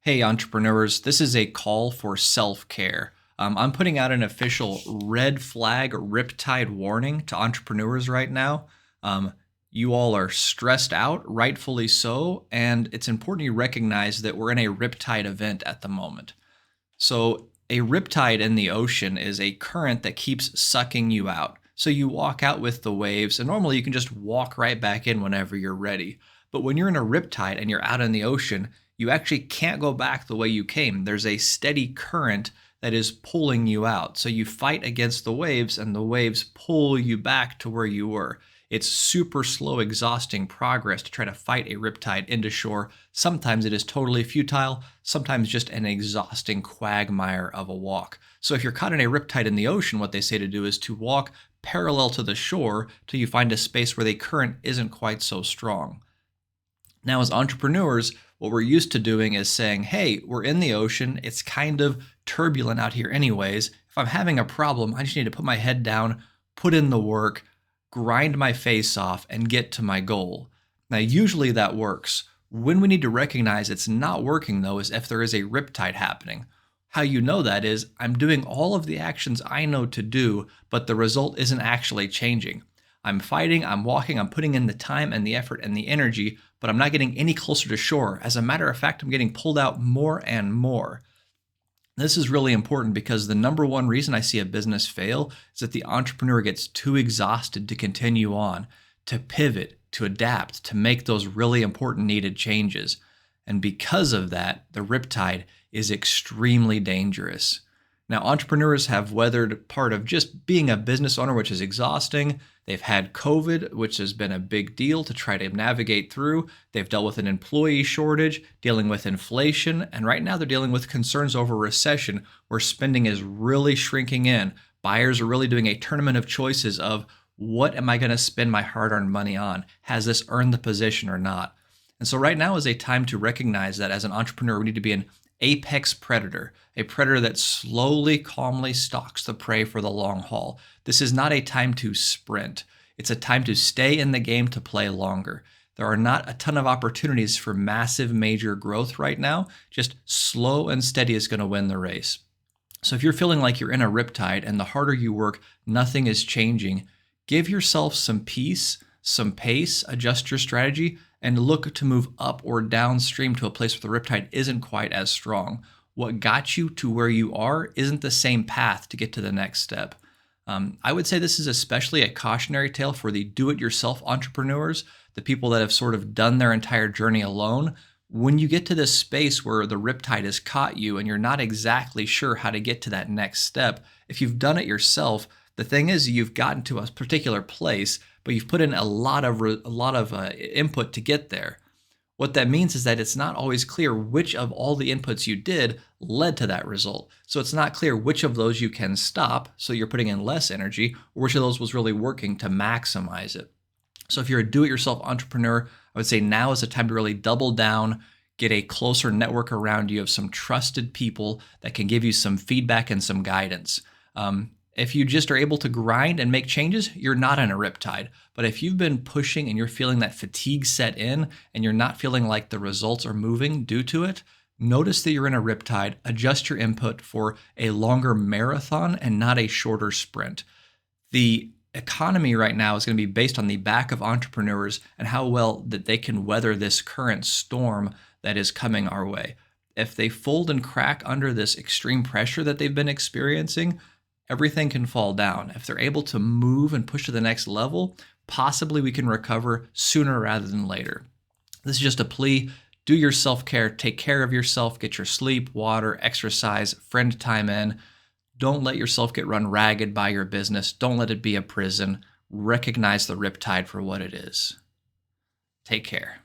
Hey, entrepreneurs, this is a call for self care. I'm putting out an official red flag Riptide warning to entrepreneurs right now. Um, you all are stressed out, rightfully so, and it's important you recognize that we're in a Riptide event at the moment. So, a riptide in the ocean is a current that keeps sucking you out. So, you walk out with the waves, and normally you can just walk right back in whenever you're ready. But when you're in a riptide and you're out in the ocean, you actually can't go back the way you came. There's a steady current that is pulling you out. So, you fight against the waves, and the waves pull you back to where you were. It's super slow, exhausting progress to try to fight a riptide into shore. Sometimes it is totally futile, sometimes just an exhausting quagmire of a walk. So if you're caught in a riptide in the ocean, what they say to do is to walk parallel to the shore till you find a space where the current isn't quite so strong. Now, as entrepreneurs, what we're used to doing is saying, hey, we're in the ocean. It's kind of turbulent out here, anyways. If I'm having a problem, I just need to put my head down, put in the work, grind my face off, and get to my goal. Now, usually that works. When we need to recognize it's not working, though, is if there is a riptide happening. How you know that is I'm doing all of the actions I know to do, but the result isn't actually changing. I'm fighting, I'm walking, I'm putting in the time and the effort and the energy, but I'm not getting any closer to shore. As a matter of fact, I'm getting pulled out more and more. This is really important because the number one reason I see a business fail is that the entrepreneur gets too exhausted to continue on, to pivot, to adapt, to make those really important needed changes. And because of that, the riptide is extremely dangerous. Now, entrepreneurs have weathered part of just being a business owner, which is exhausting. They've had COVID, which has been a big deal to try to navigate through. They've dealt with an employee shortage, dealing with inflation, and right now they're dealing with concerns over recession, where spending is really shrinking in. Buyers are really doing a tournament of choices of what am I going to spend my hard-earned money on? Has this earned the position or not? And so right now is a time to recognize that as an entrepreneur, we need to be an apex predator, a predator that slowly, calmly stalks the prey for the long haul. This is not a time to sprint. It's a time to stay in the game to play longer. There are not a ton of opportunities for massive, major growth right now. Just slow and steady is going to win the race. So if you're feeling like you're in a riptide and the harder you work, nothing is changing, give yourself some peace, some pace, adjust your strategy, and look to move up or downstream to a place where the riptide isn't quite as strong. What got you to where you are isn't the same path to get to the next step. I would say this is especially a cautionary tale for the do-it-yourself entrepreneurs, the people that have sort of done their entire journey alone. When you get to this space where the riptide has caught you and you're not exactly sure how to get to that next step, if you've done it yourself, the thing is you've gotten to a particular place, but you've put in a lot of input to get there. What that means is that it's not always clear which of all the inputs you did led to that result. So it's not clear which of those you can stop, so you're putting in less energy, or which of those was really working to maximize it. So if you're a do-it-yourself entrepreneur, I would say now is the time to really double down, get a closer network around you of some trusted people that can give you some feedback and some guidance. If you just are able to grind and make changes, you're not in a riptide. But if you've been pushing and you're feeling that fatigue set in and you're not feeling like the results are moving due to it, notice that you're in a riptide, adjust your input for a longer marathon and not a shorter sprint. The economy right now is going to be based on the back of entrepreneurs and how well that they can weather this current storm that is coming our way. If they fold and crack under this extreme pressure that they've been experiencing, everything can fall down. If they're able to move and push to the next level, possibly we can recover sooner rather than later. This is just a plea. Do your self-care, take care of yourself, get your sleep, water, exercise, friend time in. Don't let yourself get run ragged by your business. Don't let it be a prison. Recognize the riptide for what it is. Take care.